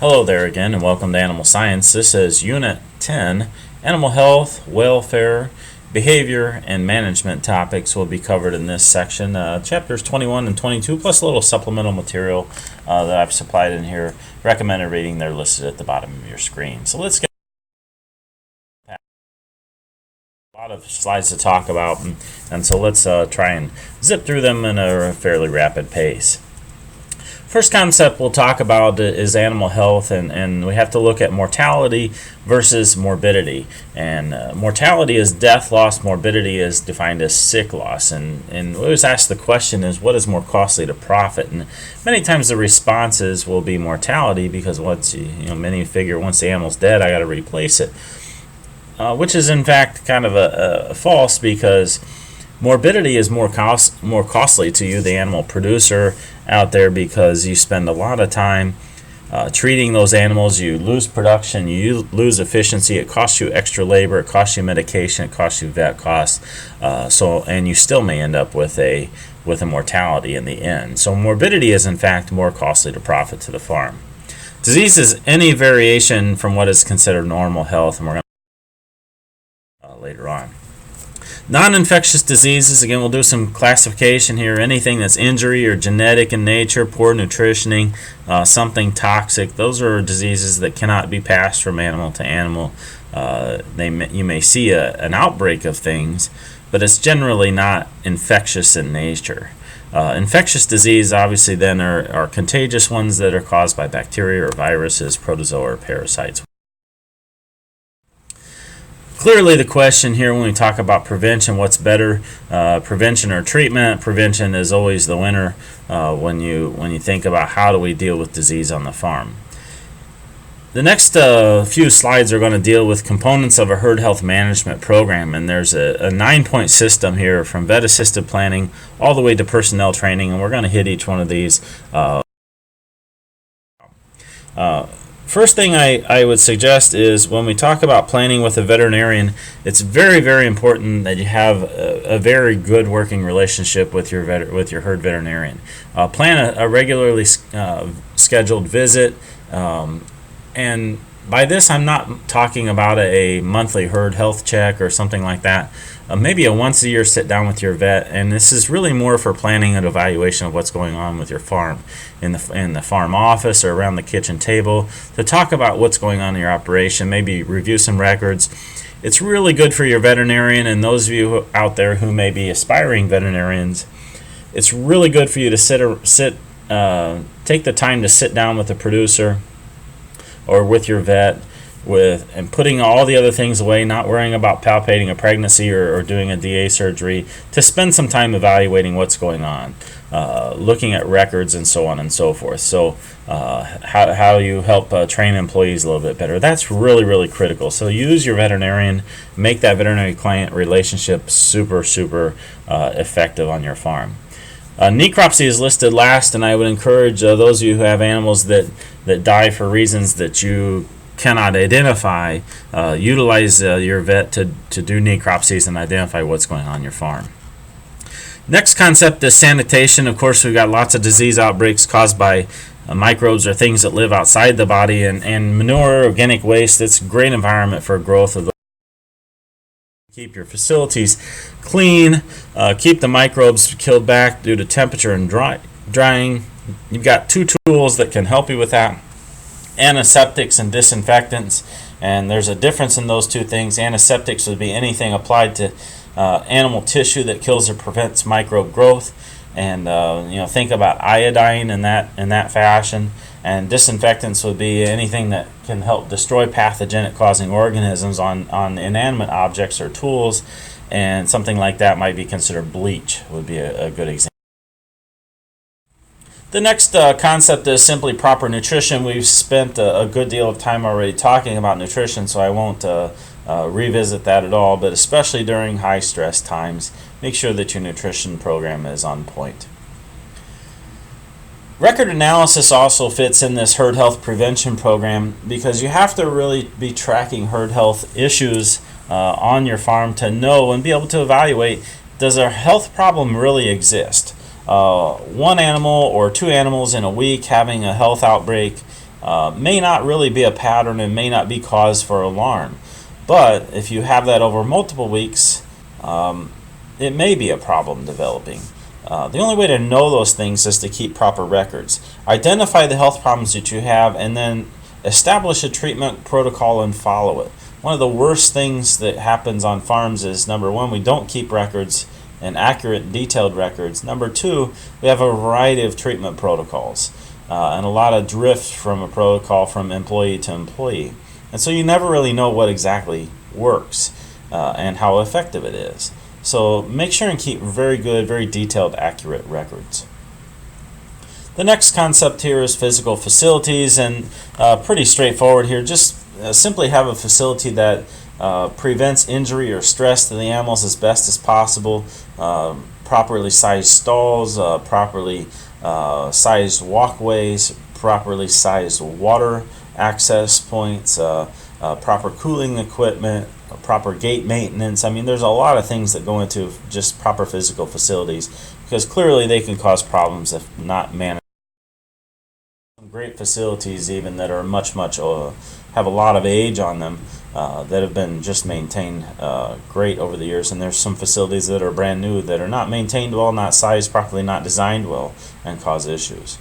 Hello there again, and welcome to Animal Science. This is Unit 10. Animal health, welfare, behavior, and management topics will be covered in this section. Chapters 21 and 22, plus a little supplemental material that I've supplied in here. Recommended reading, they're listed at the bottom of your screen. So let's get a lot of slides to talk about, and so let's try and zip through them in a fairly rapid pace. First concept we'll talk about is animal health, and we have to look at mortality versus morbidity. And mortality is death loss, morbidity is defined as sick loss. And we always ask the question is, what is more costly to profit? And many times the responses will be mortality, because many figure once the animal's dead, I got to replace it. Which is in fact kind of a false, because morbidity is more costly to you, the animal producer out there, because you spend a lot of time treating those animals. You lose production, you lose efficiency, it costs you extra labor, it costs you medication, it costs you vet costs, and you still may end up with a mortality in the end. So morbidity is in fact more costly to profit to the farm. Disease is any variation from what is considered normal health, and we're going to later on. Non-infectious diseases, again, we'll do some classification here. Anything that's injury or genetic in nature, poor nutritioning, something toxic, those are diseases that cannot be passed from animal to animal. You may see an outbreak of things, but it's generally not infectious in nature. Infectious disease, obviously, then are contagious ones that are caused by bacteria or viruses, protozoa or parasites. Clearly, the question here when we talk about prevention, what's better, prevention or treatment? Prevention is always the winner when you think about how do we deal with disease on the farm. The next few slides are going to deal with components of a herd health management program, and there's a 9-point system here from vet-assisted planning all the way to personnel training, and we're going to hit each one of these. First thing I would suggest is when we talk about planning with a veterinarian, it's very, very important that you have a very good working relationship with your herd veterinarian. Plan a regularly scheduled visit, and by this I'm not talking about a monthly herd health check or something like that. Maybe a once-a-year sit-down with your vet, and this is really more for planning and evaluation of what's going on with your farm in the farm office or around the kitchen table, to talk about what's going on in your operation, maybe review some records. It's really good for your veterinarian, and those of you out there who may be aspiring veterinarians, it's really good for you to take the time to sit down with the producer or with your vet, and putting all the other things away, not worrying about palpating a pregnancy or doing a DA surgery, to spend some time evaluating what's going on, looking at records and so on and so forth. So how you help train employees a little bit better. That's really, really critical. So use your veterinarian, make that veterinary-client relationship super, super effective on your farm. Necropsy is listed last, and I would encourage those of you who have animals that die for reasons that you cannot identify, utilize your vet to do necropsies and identify what's going on your farm. Next concept is sanitation. Of course, we've got lots of disease outbreaks caused by microbes or things that live outside the body, and manure, organic waste, it's a great environment for growth of those. Keep your facilities clean, keep the microbes killed back due to temperature and drying. You've got two tools that can help you with that: antiseptics and disinfectants, and there's a difference in those two things. Antiseptics would be anything applied to animal tissue that kills or prevents microbe growth, and think about iodine in that fashion. And disinfectants would be anything that can help destroy pathogenic causing organisms on inanimate objects or tools, and something like that might be considered bleach, would be a good example. The next concept is simply proper nutrition. We've spent a good deal of time already talking about nutrition, so I won't revisit that at all, but especially during high stress times, make sure that your nutrition program is on point. Record analysis also fits in this herd health prevention program, because you have to really be tracking herd health issues on your farm to know and be able to evaluate, does a health problem really exist? One animal or two animals in a week having a health outbreak may not really be a pattern and may not be cause for alarm. But if you have that over multiple weeks, it may be a problem developing. The only way to know those things is to keep proper records. Identify the health problems that you have and then establish a treatment protocol and follow it. One of the worst things that happens on farms is, number one, we don't keep records and accurate, detailed records. Number two, we have a variety of treatment protocols and a lot of drift from a protocol from employee to employee. And so you never really know what exactly works and how effective it is. So make sure and keep very good, very detailed, accurate records. The next concept here is physical facilities, and pretty straightforward here. Just simply have a facility that prevents injury or stress to the animals as best as possible. Properly sized stalls, properly sized walkways, properly sized water access points, proper cooling equipment, proper gate maintenance. I mean, there's a lot of things that go into just proper physical facilities, because clearly they can cause problems if not managed. Some great facilities even that are much have a lot of age on them that have been just maintained great over the years, and there's some facilities that are brand new that are not maintained well, not sized properly, not designed well, and cause issues.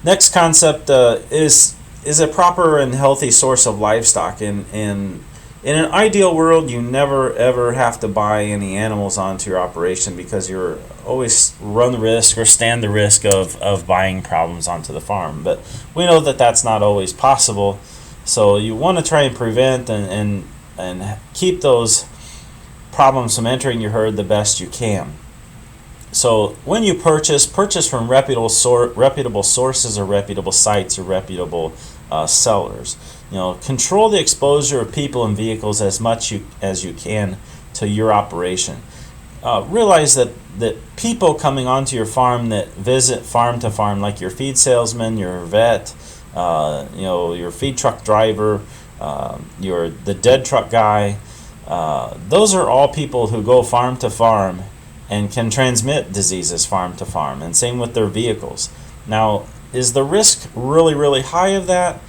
Next concept is a proper and healthy source of livestock. In an ideal world, you never ever have to buy any animals onto your operation, because you're always run the risk or stand the risk of buying problems onto the farm. But we know that that's not always possible, so you want to try and prevent and keep those problems from entering your herd the best you can. So when you purchase from reputable sources or reputable sites or reputable sellers. Control the exposure of people and vehicles as much as you can to your operation. Realize that people coming onto your farm that visit farm to farm, like your feed salesman, your vet, your feed truck driver, the dead truck guy, those are all people who go farm to farm and can transmit diseases farm to farm, and same with their vehicles. Now, is the risk really, really high of that?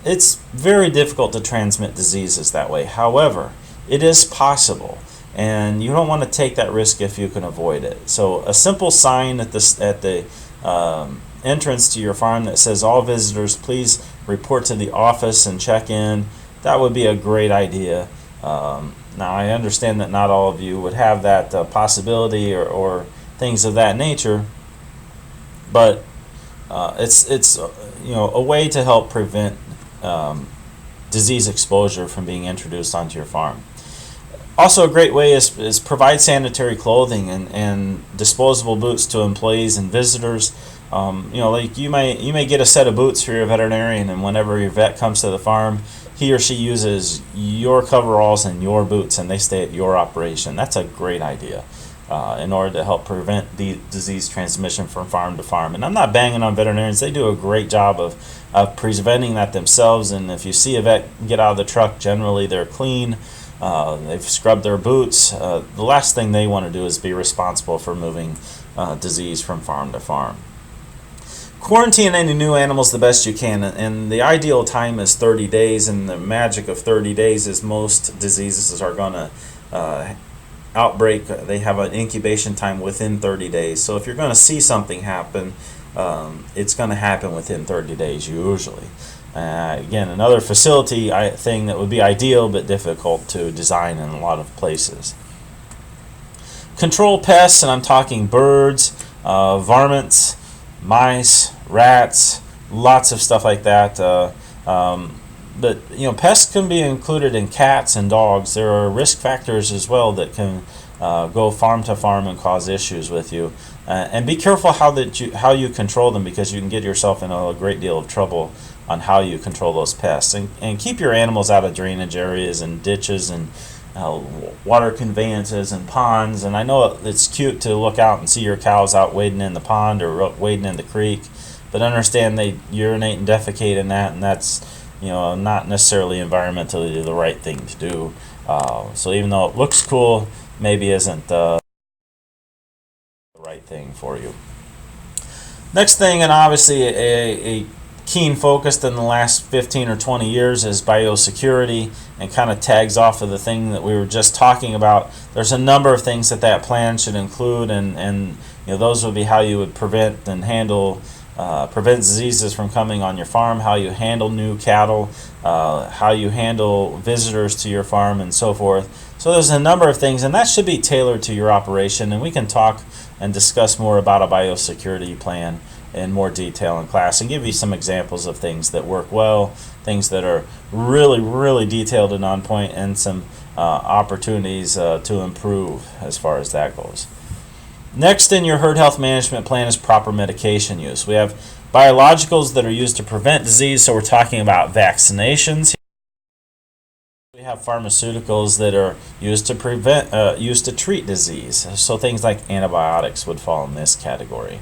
It's very difficult to transmit diseases that way. However, it is possible, and you don't want to take that risk if you can avoid it. So a simple sign at the entrance to your farm that says, "All visitors, please report to the office and check in," that would be a great idea. Now, I understand that not all of you would have that possibility or things of that nature, but it's a way to help prevent disease exposure from being introduced onto your farm. Also, a great way is provide sanitary clothing and disposable boots to employees and visitors. Like you may get a set of boots for your veterinarian, and whenever your vet comes to the farm, he or she uses your coveralls and your boots, and they stay at your operation. That's a great idea in order to help prevent the disease transmission from farm to farm. And I'm not banging on veterinarians. They do a great job of preventing that themselves. And if you see a vet get out of the truck, generally they're clean. They've scrubbed their boots. The last thing they want to do is be responsible for moving disease from farm to farm. Quarantine any new animals the best you can, and the ideal time is 30 days, and the magic of 30 days is most diseases are going to outbreak. They have an incubation time within 30 days. So if you're going to see something happen, it's going to happen within 30 days usually. Again, another facility thing that would be ideal but difficult to design in a lot of places. Control pests, and I'm talking birds, varmints, mice, rats, lots of stuff like that. But pests can be included in cats and dogs. There are risk factors as well that can go farm to farm and cause issues with you. And be careful how you control them, because you can get yourself in a great deal of trouble on how you control those pests. And keep your animals out of drainage areas and ditches and water conveyances and ponds. And I know it's cute to look out and see your cows out wading in the pond or wading in the creek, but understand they urinate and defecate in that, and that's not necessarily environmentally the right thing to do. So even though it looks cool, maybe isn't the right thing for you. Next thing, and obviously a key keen focused in the last 15 or 20 years is biosecurity, and kind of tags off of the thing that we were just talking about. There's a number of things that plan should include, and those would be how you would prevent and handle prevent diseases from coming on your farm, how you handle new cattle, how you handle visitors to your farm, and so forth. So there's a number of things, and that should be tailored to your operation, and we can talk and discuss more about a biosecurity plan in more detail in class and give you some examples of things that work well, things that are really, really detailed and on point, and some opportunities to improve as far as that goes. Next in your herd health management plan is proper medication use. We have biologicals that are used to prevent disease, so we're talking about vaccinations. We have pharmaceuticals that are used to treat disease, so things like antibiotics would fall in this category.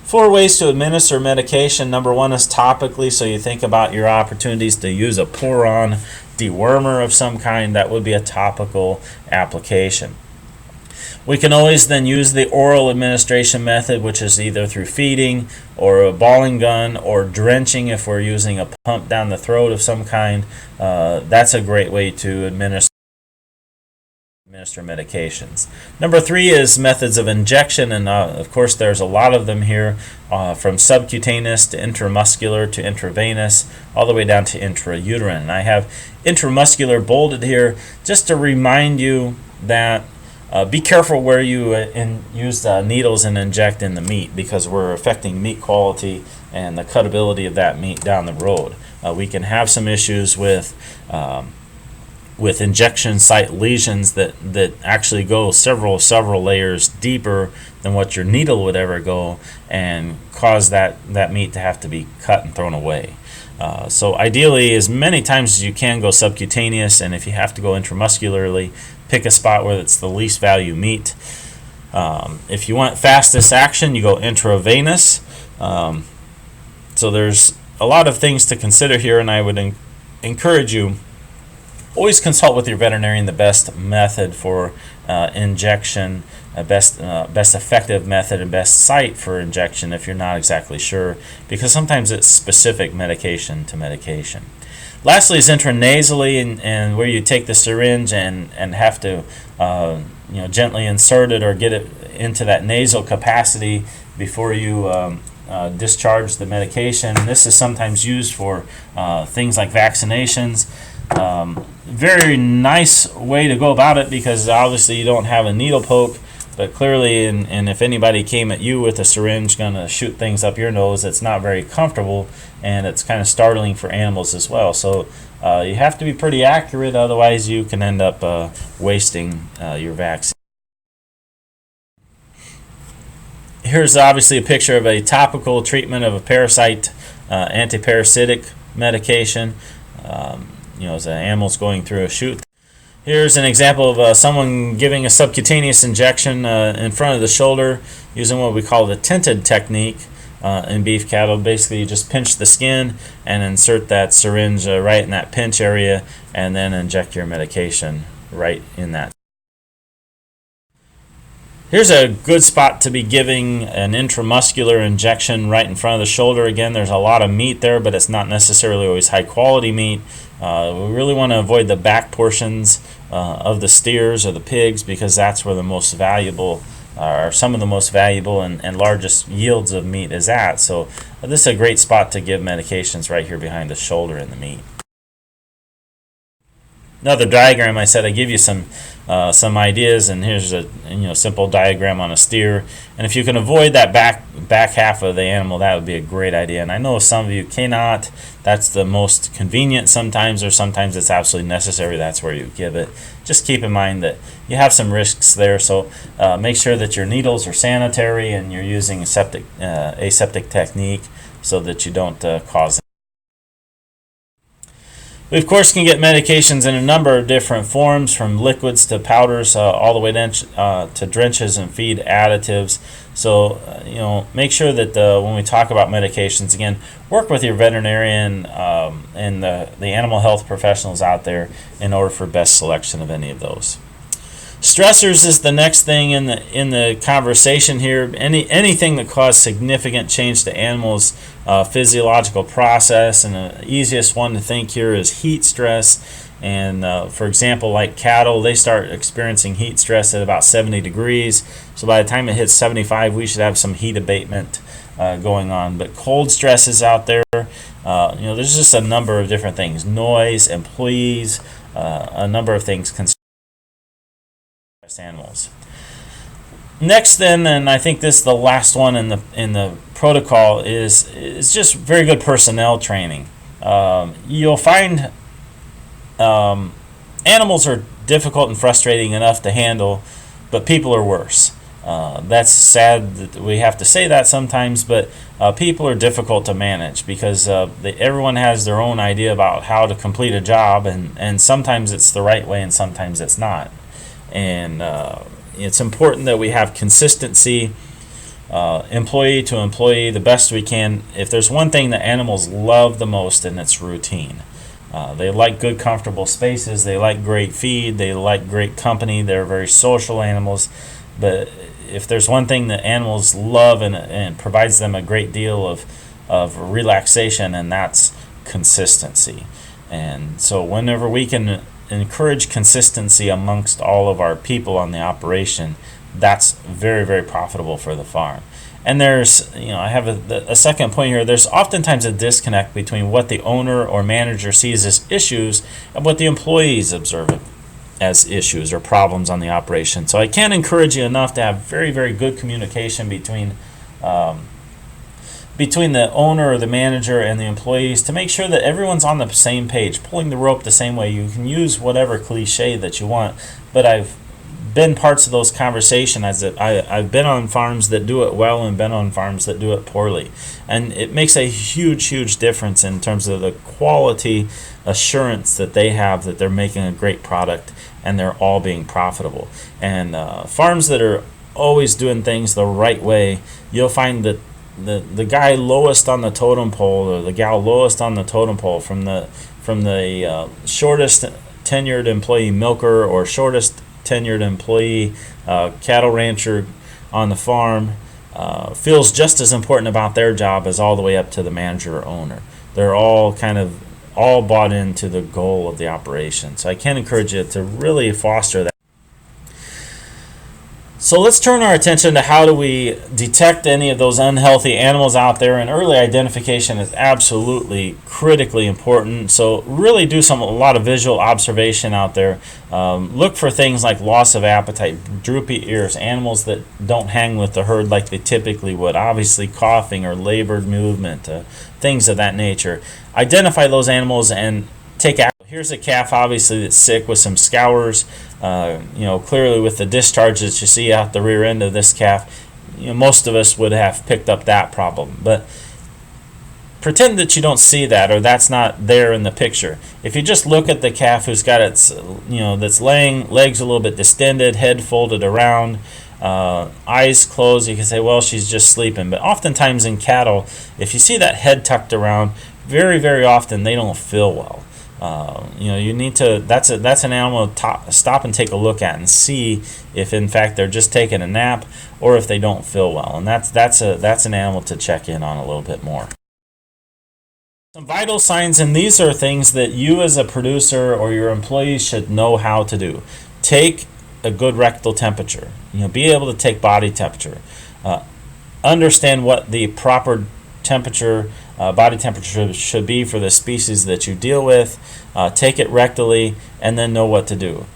4 ways to administer medication. Number 1 is topically, so you think about your opportunities to use a pour-on dewormer of some kind. That would be a topical application. We can always then use the oral administration method, which is either through feeding or a balling gun or drenching if we're using a pump down the throat of some kind. That's a great way to administer medications. Number 3 is methods of injection, and of course there's a lot of them here, from subcutaneous to intramuscular to intravenous, all the way down to intrauterine. And I have intramuscular bolded here just to remind you that be careful where you use needles and inject in the meat, because we're affecting meat quality and the cutability of that meat down the road. We can have some issues with injection site lesions that actually go several layers deeper than what your needle would ever go, and cause that meat to have to be cut and thrown away. So ideally, as many times as you can, go subcutaneous, and if you have to go intramuscularly, pick a spot where it's the least value meat. If you want fastest action, you go intravenous. So there's a lot of things to consider here, and I would encourage you, always consult with your veterinarian the best method for injection, best effective method and best site for injection if you're not exactly sure, because sometimes it's specific medication to medication. Lastly is intranasally, and where you take the syringe and have to gently insert it or get it into that nasal capacity before you discharge the medication. This is sometimes used for things like vaccinations. Very nice way to go about it, because obviously you don't have a needle poke, but clearly, and if anybody came at you with a syringe going to shoot things up your nose, it's not very comfortable, and it's kind of startling for animals as well. So you have to be pretty accurate, otherwise you can end up wasting your vaccine. Here's obviously a picture of a topical treatment of a parasite antiparasitic medication. As the animal's going through a chute. Here's an example of someone giving a subcutaneous injection in front of the shoulder using what we call the tented technique in beef cattle. Basically, you just pinch the skin and insert that syringe right in that pinch area, and then inject your medication right in that. Here's a good spot to be giving an intramuscular injection right in front of the shoulder. Again, there's a lot of meat there, but it's not necessarily always high quality meat. We really want to avoid the back portions of the steers or the pigs, because that's where the most valuable, or some of the most valuable and largest yields of meat is at. So this is a great spot to give medications, right here behind the shoulder in the meat. Another diagram, I said I give you some ideas, and here's a simple diagram on a steer. And if you can avoid that back half of the animal, that would be a great idea. And I know some of you cannot. That's the most convenient sometimes, or sometimes it's absolutely necessary. That's where you give it. Just keep in mind that you have some risks there, so make sure that your needles are sanitary and you're using aseptic technique so that you don't cause. We, of course, can get medications in a number of different forms, from liquids to powders, all the way to drenches and feed additives. So, make sure that when we talk about medications, again, work with your veterinarian and the animal health professionals out there in order for best selection of any of those. Stressors is the next thing in the conversation here. Anything that causes significant change to animals' physiological process, and the easiest one to think here is heat stress. And for example, like cattle, they start experiencing heat stress at about 70 degrees. So by the time it hits 75, we should have some heat abatement going on. But cold stress is out there. There's just a number of different things: noise, employees, a number of things can animals. Next, then, and I think this is the last one in the protocol, is just very good personnel training. You'll find animals are difficult and frustrating enough to handle, but people are worse. That's sad that we have to say that sometimes, but people are difficult to manage because everyone has their own idea about how to complete a job, and sometimes it's the right way and sometimes it's not. And it's important that we have consistency, employee to employee, the best we can. If there's one thing that animals love the most, and it's routine. They like good, comfortable spaces. They like great feed. They like great company. They're very social animals. But if there's one thing that animals love and provides them a great deal of relaxation, and that's consistency. And so whenever we can encourage consistency amongst all of our people on the operation, that's very, very profitable for the farm. And there's, I have a second point here. There's oftentimes a disconnect between what the owner or manager sees as issues and what the employees observe as issues or problems on the operation. So I can't encourage you enough to have very, very good communication between the owner or the manager and the employees to make sure that everyone's on the same page, pulling the rope the same way. You can use whatever cliche that you want, but I've been parts of those conversations. I've been on farms that do it well and been on farms that do it poorly. And it makes a huge, huge difference in terms of the quality assurance that they have that they're making a great product and they're all being profitable. And farms that are always doing things the right way, you'll find that the guy lowest on the totem pole or the gal lowest on the totem pole, from the shortest tenured employee milker or shortest tenured employee cattle rancher on the farm, feels just as important about their job as all the way up to the manager or owner. They're all bought into the goal of the operation. So I can encourage you to really foster that. So let's turn our attention to how do we detect any of those unhealthy animals out there, and early identification is absolutely critically important. So really do a lot of visual observation out there. Look for things like loss of appetite, droopy ears, animals that don't hang with the herd like they typically would, obviously coughing or labored movement, things of that nature. Identify those animals and take action. Here's a calf obviously that's sick with some scours. Clearly with the discharges you see out the rear end of this calf, most of us would have picked up that problem. But pretend that you don't see that, or that's not there in the picture. If you just look at the calf who's got its, that's laying, legs a little bit distended, head folded around, eyes closed, you can say, well, she's just sleeping. But oftentimes in cattle, if you see that head tucked around, very, very often they don't feel well. You need to. That's an animal to stop and take a look at and see if, in fact, they're just taking a nap or if they don't feel well. And that's an animal to check in on a little bit more. Some vital signs, and these are things that you as a producer or your employees should know how to do. Take a good rectal temperature. Be able to take body temperature. Understand what the proper temperature, body temperature should be for the species that you deal with. Take it rectally and then know what to do.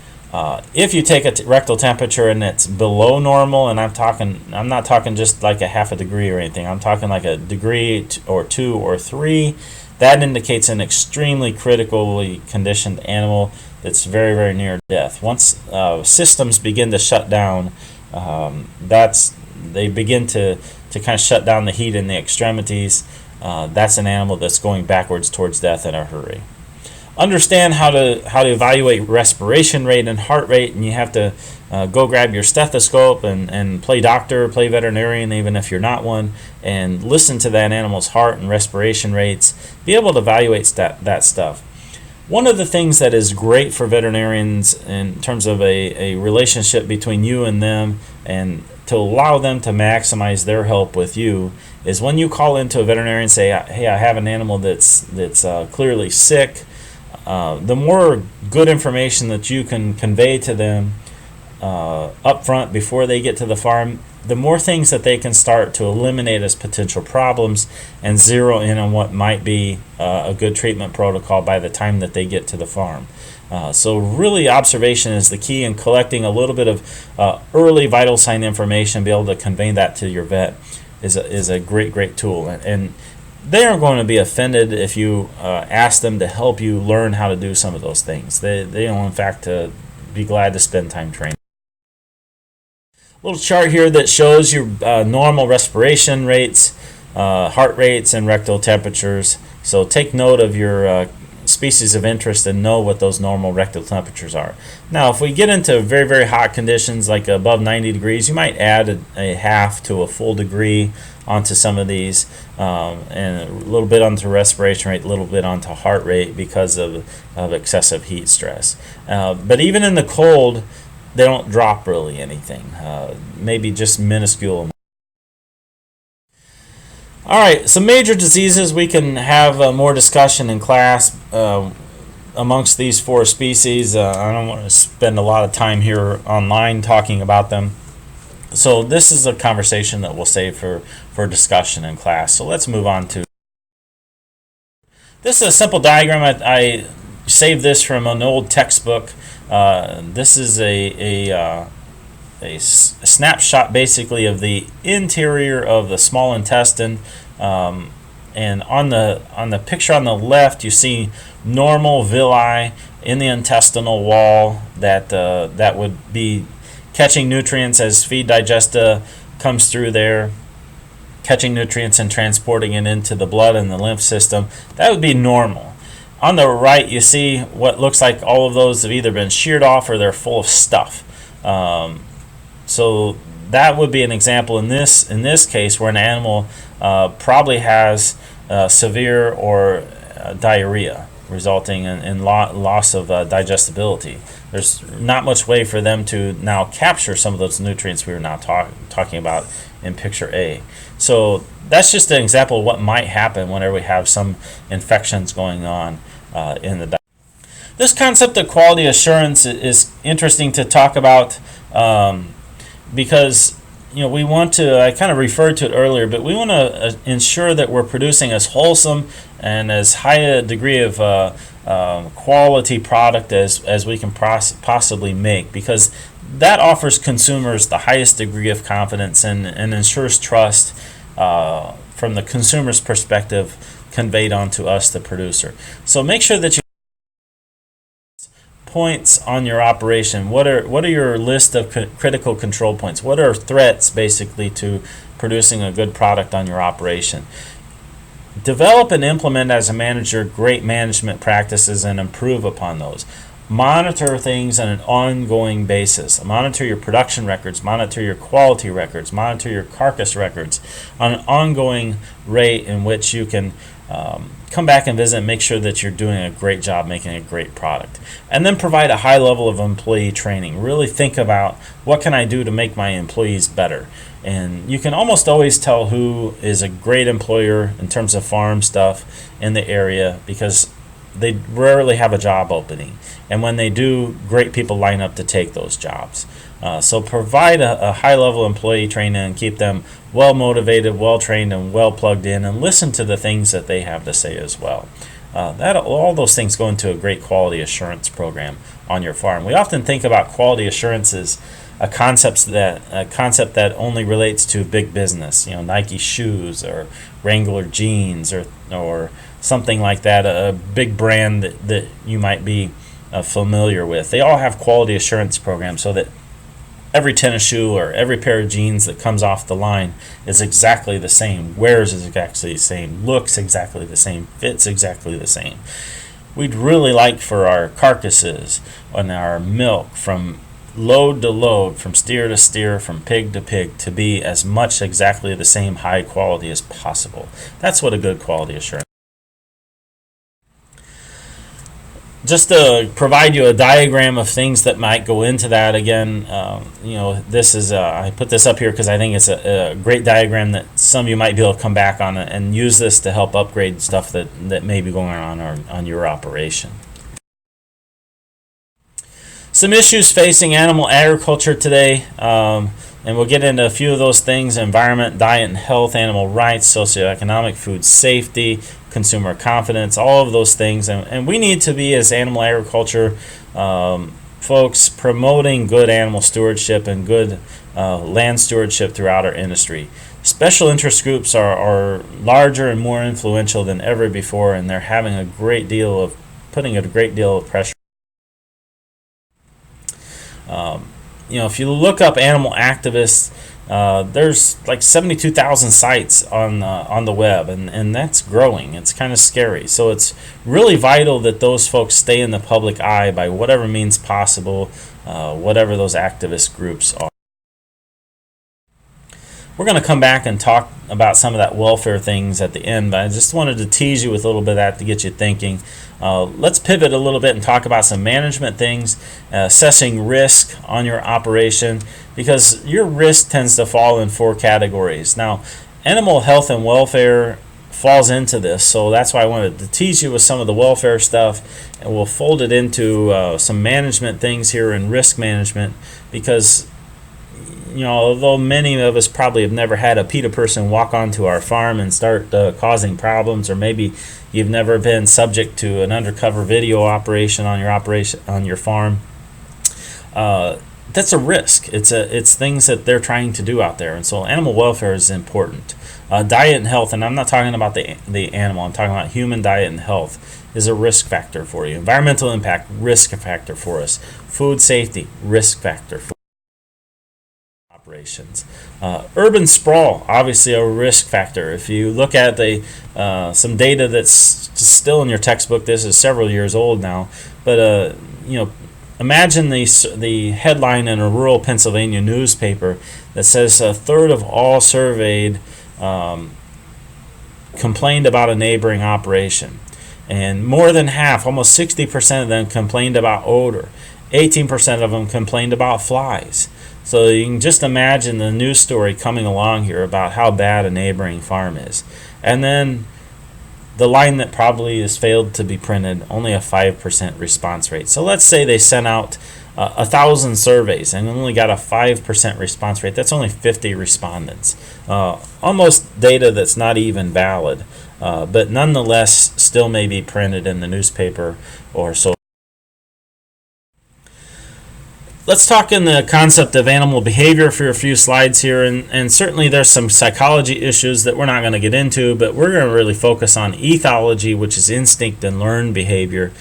If you take a rectal temperature and it's below normal, and I'm not talking just like a half a degree or anything, I'm talking like a degree or 2 or 3, that indicates an extremely critically conditioned animal that's very, very near death. Once systems begin to shut down, they begin to kind of shut down the heat in the extremities. That's an animal that's going backwards towards death in a hurry. Understand how to evaluate respiration rate and heart rate, and you have to go grab your stethoscope and play doctor, play veterinarian, even if you're not one, and listen to that animal's heart and respiration rates. Be able to evaluate that stuff. One of the things that is great for veterinarians in terms of a relationship between you and them, and to allow them to maximize their help with you, is when you call into a veterinarian and say, hey, I have an animal that's clearly sick. The more good information that you can convey to them up front before they get to the farm, the more things that they can start to eliminate as potential problems and zero in on what might be a good treatment protocol by the time that they get to the farm. So really, observation is the key in collecting a little bit of early vital sign information. Be able to convey that to your vet is a great tool, and they aren't going to be offended if you ask them to help you learn how to do some of those things. They will in fact be glad to spend time training. Little chart here that shows your normal respiration rates, heart rates, and rectal temperatures. So take note of your species of interest and know what those normal rectal temperatures are. Now, if we get into very hot conditions like above 90 degrees, you might add a half to a full degree onto some of these, and a little bit onto respiration rate, a little bit onto heart rate because of excessive heat stress. But even in the cold, they don't drop really anything, maybe just minuscule. All right, some major diseases. We can have more discussion in class amongst these 4 species. I don't want to spend a lot of time here online talking about them. So this is a conversation that we'll save for discussion in class. So let's move on to. This is a simple diagram. I saved this from an old textbook. This is a snapshot basically of the interior of the small intestine, and on the picture on the left you see normal villi in the intestinal wall that would be catching nutrients as feed digesta comes through there, catching nutrients and transporting it into the blood and the lymph system. That would be normal. On the right, you see what looks like all of those have either been sheared off or they're full of stuff. So that would be an example in this case where an animal probably has severe or diarrhea, resulting in loss of digestibility. There's not much way for them to now capture some of those nutrients we were now talking about in picture A. So that's just an example of what might happen whenever we have some infections going on in the diet. This concept of quality assurance is interesting to talk about because we want to, I kind of referred to it earlier, but we want to ensure that we're producing as wholesome and as high a degree of quality product as we can possibly make, because that offers consumers the highest degree of confidence and ensures trust from the consumer's perspective conveyed onto us, the producer. So make sure that you points on your operation. What are your list of critical control points? What are threats basically to producing a good product on your operation? Develop and implement as a manager great management practices and improve upon those. Monitor things on an ongoing basis. Monitor your production records, monitor your quality records, monitor your carcass records on an ongoing rate in which you can come back and visit and make sure that you're doing a great job making a great product. And then provide a high level of employee training. Really think about what can I do to make my employees better. And you can almost always tell who is a great employer in terms of farm stuff in the area because they rarely have a job opening. And when they do, great people line up to take those jobs. So provide a high-level employee training and keep them well-motivated, well-trained, and well-plugged in, and listen to the things that they have to say as well. All those things go into a great quality assurance program on your farm. We often think about quality assurance as a concept that only relates to big business, Nike shoes or Wrangler jeans or something like that, a big brand that you might be familiar with. They all have quality assurance programs so that every tennis shoe or every pair of jeans that comes off the line is exactly the same, wears is exactly the same, looks exactly the same, fits exactly the same. We'd really like for our carcasses and our milk from load to load, from steer to steer, from pig to pig, to be as much exactly the same high quality as possible. That's what a good quality assurance is. just to provide you a diagram of things that might go into that. Again, this is I put this up here because I think it's a great diagram that some of you might be able to come back on and use this to help upgrade stuff that may be going on your operation. Some issues facing animal agriculture today, and we'll get into a few of those things: environment, diet and health, animal rights, socioeconomic, food safety, consumer confidence, all of those things. And we need to be, as animal agriculture folks, promoting good animal stewardship and good land stewardship throughout our industry. Special interest groups are larger and more influential than ever before, and they're having putting a great deal of pressure. If you look up animal activists, there's like 72,000 sites on the web, and that's growing. It's kind of scary. So it's really vital that those folks stay in the public eye by whatever means possible, whatever those activist groups are. We're going to come back and talk about some of that welfare things at the end, but I just wanted to tease you with a little bit of that to get you thinking. Let's pivot a little bit and talk about some management things, assessing risk on your operation, because your risk tends to fall in 4 categories. Now, animal health and welfare falls into this, so that's why I wanted to tease you with some of the welfare stuff, and we'll fold it into some management things here in risk management, because although many of us probably have never had a PETA person walk onto our farm and start causing problems, or maybe you've never been subject to an undercover video operation on your farm, that's a risk. It's things that they're trying to do out there, and so animal welfare is important. Diet and health, and I'm not talking about the animal, I'm talking about human diet and health, is a risk factor for you. Environmental impact, risk factor for us. Food safety, risk factor for operations. Urban sprawl, obviously a risk factor. If you look at some data that's still in your textbook, this is several years old now, but imagine the headline in a rural Pennsylvania newspaper that says a third of all surveyed complained about a neighboring operation, and more than half, almost 60% of them, complained about odor. 18% of them complained about flies. So you can just imagine the news story coming along here about how bad a neighboring farm is. And then the line that probably has failed to be printed, only a 5% response rate. So let's say they sent out 1,000 surveys and only got a 5% response rate. That's only 50 respondents. Almost data that's not even valid, but nonetheless still may be printed in the newspaper or so. Let's talk in the concept of animal behavior for a few slides here, and certainly there's some psychology issues that we're not going to get into, but we're going to really focus on ethology, which is instinct and learned behavior.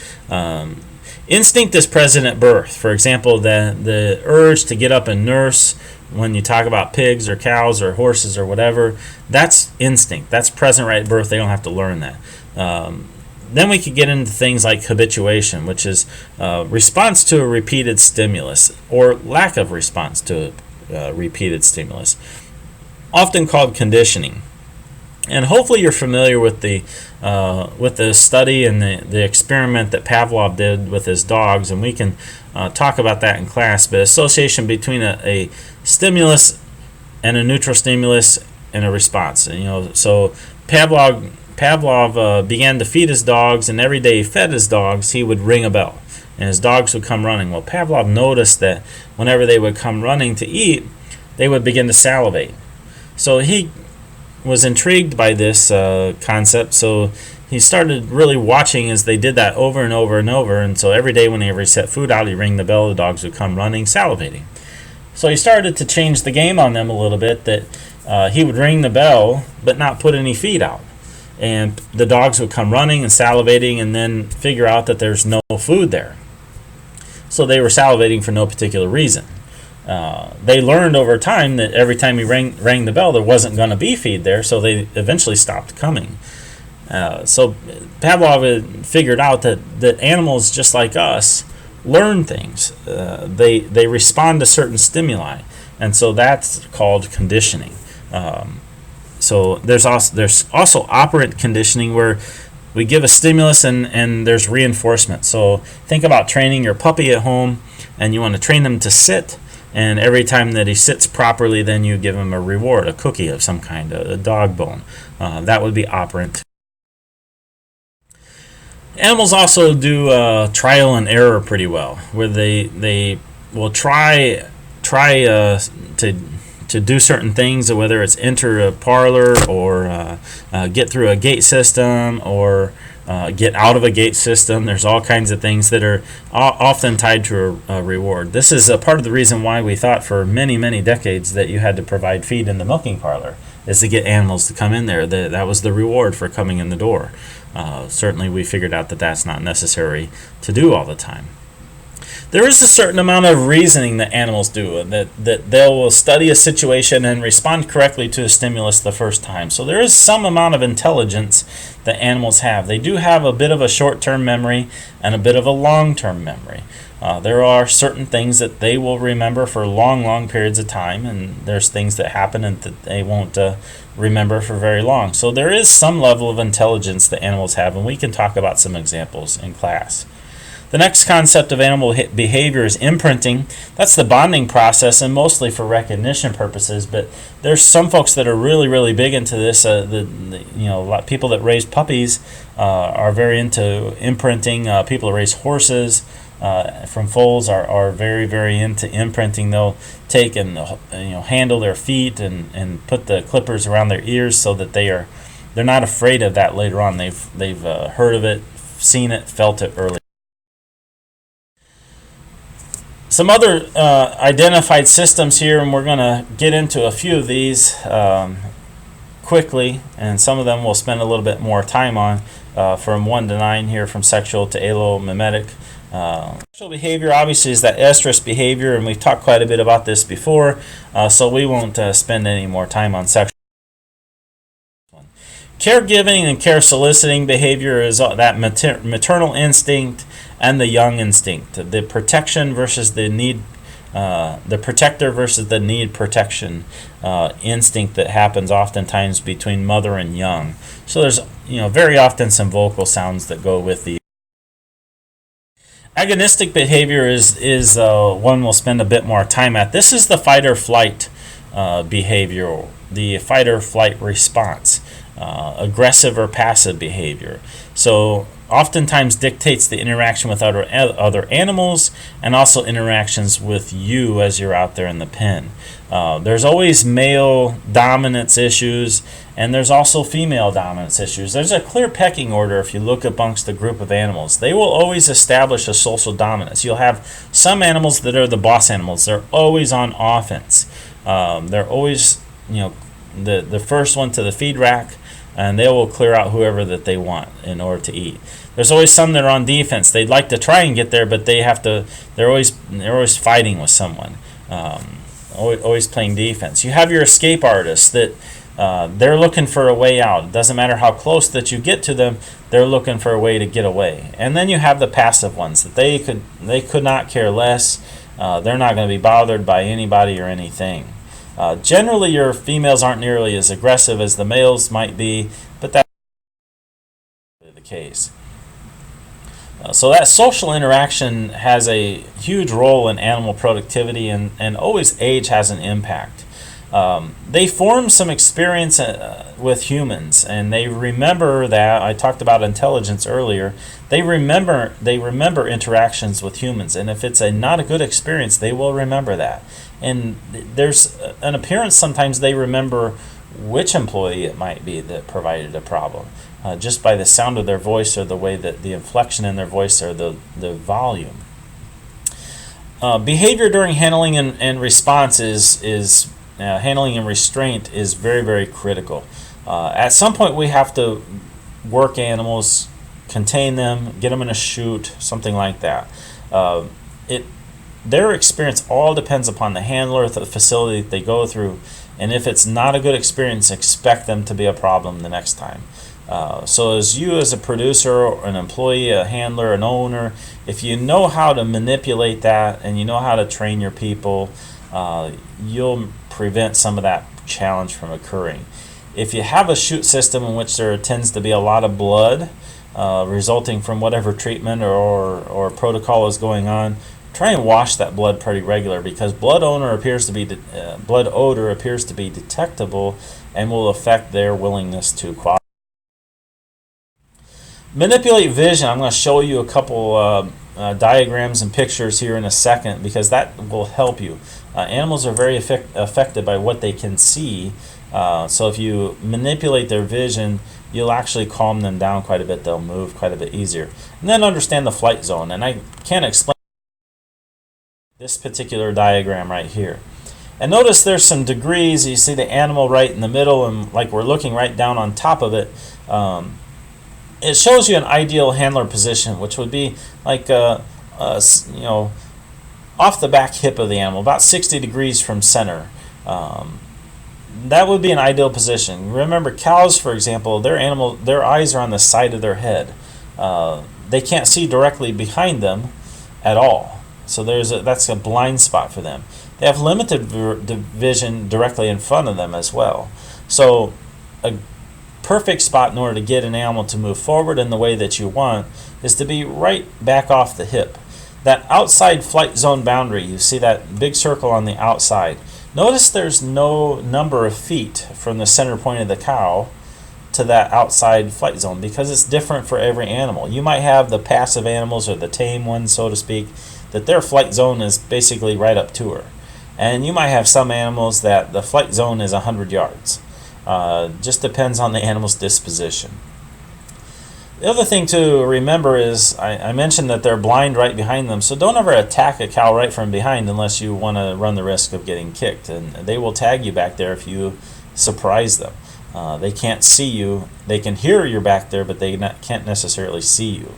Instinct is present at birth. For example, the urge to get up and nurse, when you talk about pigs or cows or horses or whatever, that's instinct. That's present right at birth. They don't have to learn that. Then we could get into things like habituation, which is response to a repeated stimulus or lack of response to a repeated stimulus, often called conditioning. And hopefully you're familiar with the study and the experiment that Pavlov did with his dogs, and we can talk about that in class. But association between a stimulus and a neutral stimulus and a response. So Pavlov began to feed his dogs, and every day he fed his dogs, he would ring a bell, and his dogs would come running. Well, Pavlov noticed that whenever they would come running to eat, they would begin to salivate. So he was intrigued by this concept, so he started really watching as they did that over and over and over, and so every day whenever he set food out, he'd ring the bell, the dogs would come running, salivating. So he started to change the game on them a little bit, that he would ring the bell but not put any feed out. And the dogs would come running and salivating and then figure out that there's no food there. So they were salivating for no particular reason. They learned over time that every time he rang the bell, there wasn't going to be feed there, so they eventually stopped coming. So Pavlov had figured out that animals, just like us, learn things. They respond to certain stimuli, and so that's called conditioning. So there's also operant conditioning, where we give a stimulus and there's reinforcement. So think about training your puppy at home, and you want to train them to sit, and every time that he sits properly, then you give him a reward, a cookie of some kind, a dog bone. That would be operant. Animals also do trial and error pretty well, where they will try to do certain things, whether it's enter a parlor or get through a gate system or get out of a gate system. There's all kinds of things that are often tied to a reward. This is a part of the reason why we thought for many, many decades that you had to provide feed in the milking parlor, is to get animals to come in there. That was the reward for coming in the door. Certainly we figured out that that's not necessary to do all the time. There is a certain amount of reasoning that animals do, that they will study a situation and respond correctly to a stimulus the first time. So there is some amount of intelligence that animals have. They do have a bit of a short-term memory and a bit of a long-term memory. There are certain things that they will remember for long, long periods of time, and there's things that happen and that they won't remember for very long. So there is some level of intelligence that animals have, and we can talk about some examples in class. The next concept of animal behavior is imprinting. That's the bonding process, and mostly for recognition purposes. But there's some folks that are really, really big into this. A lot of people that raise puppies are very into imprinting. People that raise horses from foals are very, very into imprinting. They'll take and handle their feet and put the clippers around their ears so that they're not afraid of that later on. They've heard of it, seen it, felt it early. Some other identified systems here, and we're going to get into a few of these quickly, and some of them we'll spend a little bit more time on, from 1 to 9 here, from sexual to allomimetic. Sexual behavior obviously is that estrus behavior, and we've talked quite a bit about this before, so we won't spend any more time on sexual. Caregiving and care soliciting behavior is that maternal instinct and the young instinct, the protection versus the need, the protector versus the need protection instinct that happens oftentimes between mother and young. So there's very often some vocal sounds that go with the. Agonistic behavior is one we'll spend a bit more time at. This is the fight or flight behavior, the fight or flight response. Aggressive or passive behavior. So oftentimes dictates the interaction with other animals and also interactions with you as you're out there in the pen. There's always male dominance issues, and there's also female dominance issues. There's a clear pecking order if you look amongst a group of animals. They will always establish a social dominance. You'll have some animals that are the boss animals. They're always on offense. They're always, the first one to the feed rack, and they will clear out whoever that they want in order to eat. There's always some that are on defense. They'd like to try and get there, but they're always fighting with someone, always playing defense. You have your escape artists that they're looking for a way out. It doesn't matter how close that you get to them, they're looking for a way to get away. And then you have the passive ones that they could not care less. They're not going to be bothered by anybody or anything. Generally, your females aren't nearly as aggressive as the males might be, but that's the case. So that social interaction has a huge role in animal productivity, and always age has an impact. They form some experience with humans, and they remember that. I talked about intelligence earlier. They remember interactions with humans, and if it's not a good experience, they will remember that. And there's an appearance sometimes they remember which employee it might be that provided a problem, just by the sound of their voice or the way that the inflection in their voice or the volume. Behavior during handling and response is handling and restraint is very, very critical. At some point we have to work animals, contain them, get them in a chute, something like that. Their experience all depends upon the handler, the facility that they go through, and if it's not a good experience, expect them to be a problem the next time. So as a producer, or an employee, a handler, an owner, if you know how to manipulate that and you know how to train your people, you'll prevent some of that challenge from occurring. If you have a chute system in which there tends to be a lot of blood resulting from whatever treatment or protocol is going on, try and wash that blood pretty regular, because blood odor appears to be detectable and will affect their willingness to cooperate. Manipulate vision. I'm going to show you a couple diagrams and pictures here in a second, because that will help you. Animals are very affected by what they can see, so if you manipulate their vision, you'll actually calm them down quite a bit. They'll move quite a bit easier. And then understand the flight zone. And I can't explain this particular diagram right here. And notice there's some degrees. You see the animal right in the middle, and like we're looking right down on top of it. It shows you an ideal handler position, which would be like off the back hip of the animal, about 60 degrees from center. That would be an ideal position. Remember, cows, for example, their eyes are on the side of their head. They can't see directly behind them at all. So that's a blind spot for them. They have limited vision directly in front of them as well. So a perfect spot in order to get an animal to move forward in the way that you want is to be right back off the hip. That outside flight zone boundary, you see that big circle on the outside. Notice there's no number of feet from the center point of the cow to that outside flight zone, because it's different for every animal. You might have the passive animals, or the tame ones, so to speak, that their flight zone is basically right up to her. And you might have some animals that the flight zone is 100 yards. Just depends on the animal's disposition. The other thing to remember is I mentioned that they're blind right behind them, so don't ever attack a cow right from behind unless you want to run the risk of getting kicked. And they will tag you back there if you surprise them. They can't see you. They can hear you're back there, but they can't necessarily see you.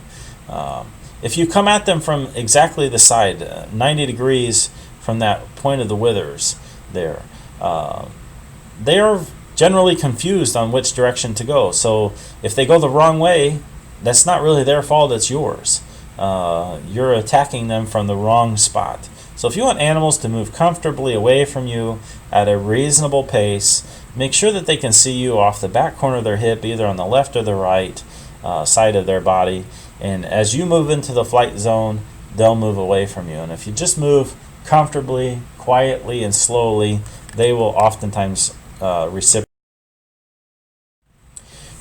If you come at them from exactly the side, 90 degrees from that point of the withers there, they are generally confused on which direction to go. So if they go the wrong way, that's not really their fault, it's yours. You're attacking them from the wrong spot. So if you want animals to move comfortably away from you at a reasonable pace, make sure that they can see you off the back corner of their hip, either on the left or the right side of their body. And as you move into the flight zone, they'll move away from you. And if you just move comfortably, quietly, and slowly, they will oftentimes reciprocate.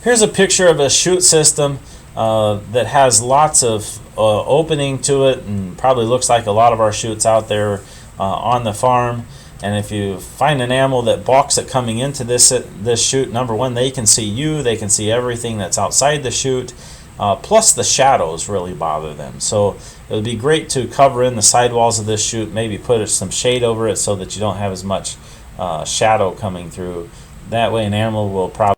Here's a picture of a chute system that has lots of opening to it, and probably looks like a lot of our chutes out there on the farm. And if you find an animal that balks at coming into this chute, number one, they can see you, they can see everything that's outside the chute, plus the shadows really bother them. So it would be great to cover in the sidewalls of this chute, maybe put some shade over it so that you don't have as much shadow coming through. That way an animal will probably,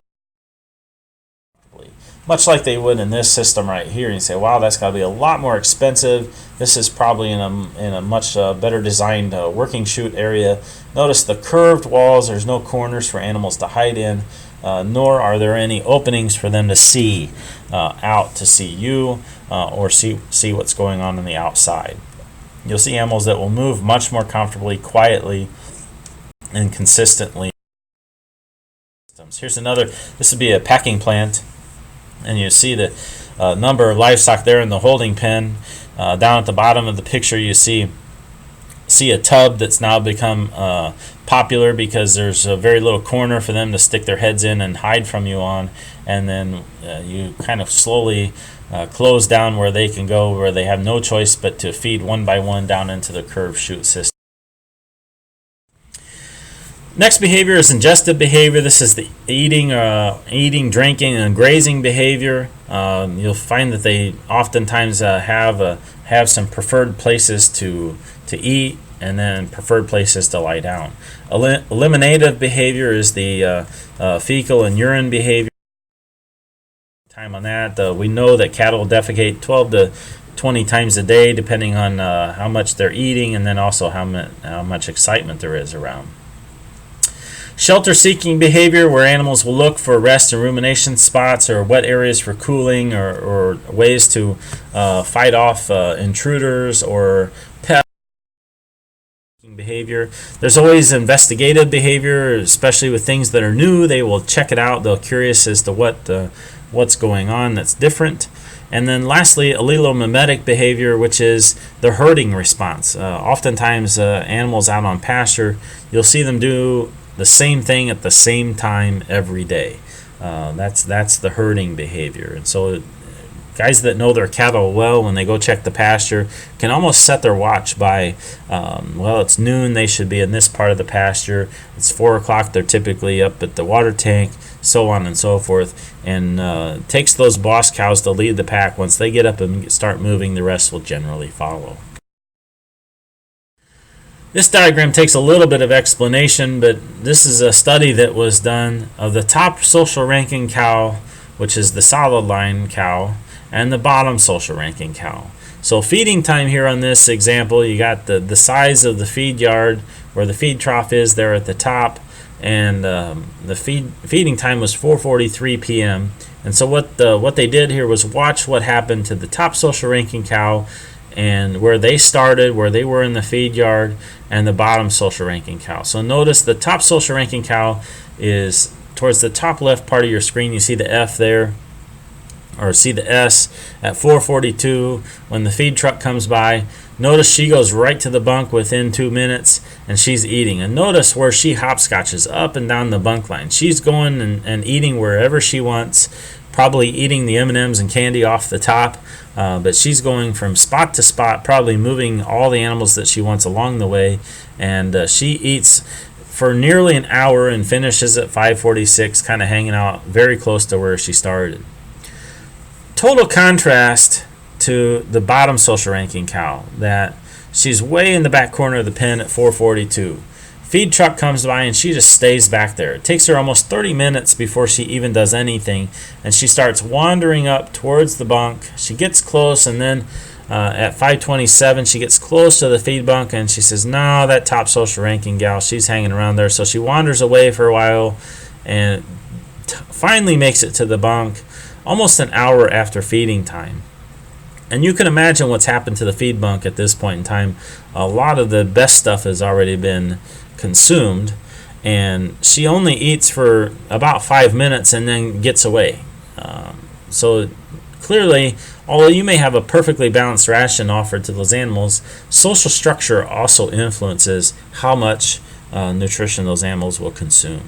much like they would in this system right here. And you say, wow, that's got to be a lot more expensive. This is probably in a much better designed working chute area. Notice the curved walls. There's no corners for animals to hide in, nor are there any openings for them to see out to see you or see what's going on the outside. You'll see animals that will move much more comfortably, quietly, and consistently. Here's another. This would be a packing plant. And you see the number of livestock there in the holding pen. Down at the bottom of the picture, you see a tub that's now become popular because there's a very little corner for them to stick their heads in and hide from you on. And then you kind of slowly close down where they can go, where they have no choice but to feed one by one down into the curved chute system. Next behavior is ingestive behavior. This is the eating, drinking, and grazing behavior. You'll find that they oftentimes have some preferred places to eat, and then preferred places to lie down. Eliminative behavior is the fecal and urine behavior. Time on that. We know that cattle defecate 12 to 20 times a day, depending on how much they're eating, and then also how much excitement there is around. Shelter-seeking behavior, where animals will look for rest and rumination spots, or wet areas for cooling, or ways to fight off intruders or pests. behavior. There's always investigative behavior, especially with things that are new. They will check it out. They're curious as to what's going on that's different. And then lastly, allelomimetic behavior, which is the herding response. Oftentimes, animals out on pasture, you'll see them do the same thing at the same time every day. That's the herding behavior. And so guys that know their cattle well, when they go check the pasture, can almost set their watch by, it's noon, they should be in this part of the pasture. It's 4 o'clock, they're typically up at the water tank, so on and so forth. And takes those boss cows to lead the pack. Once they get up and start moving, the rest will generally follow. This diagram takes a little bit of explanation, but this is a study that was done of the top social ranking cow, which is the solid line cow, and the bottom social ranking cow. So feeding time here on this example, you got the size of the feed yard where the feed trough is there at the top, and the feeding time was 4:43 p.m. And so what they did here was watch what happened to the top social ranking cow and where they started, where they were in the feed yard, and the bottom social ranking cow. So notice the top social ranking cow is towards the top left part of your screen. You see the F there, or see the S at 4:42 when the feed truck comes by. Notice she goes right to the bunk within 2 minutes, and she's eating. And notice where she hopscotches up and down the bunk line. She's going and eating wherever she wants, probably eating the M&Ms and candy off the top, but she's going from spot to spot, probably moving all the animals that she wants along the way, and she eats for nearly an hour and finishes at 5:46, kind of hanging out very close to where she started. Total contrast to the bottom social ranking cow, that she's way in the back corner of the pen at 4:42. Feed truck comes by and she just stays back there. It takes her almost 30 minutes before she even does anything, and she starts wandering up towards the bunk. She gets close, and then at 5:27 she gets close to the feed bunk, and she says, no, that top social ranking gal, she's hanging around there. So she wanders away for a while and finally makes it to the bunk almost an hour after feeding time. And you can imagine what's happened to the feed bunk at this point in time. A lot of the best stuff has already been consumed, and she only eats for about 5 minutes and then gets away. So clearly, although you may have a perfectly balanced ration offered to those animals, social structure also influences how much nutrition those animals will consume.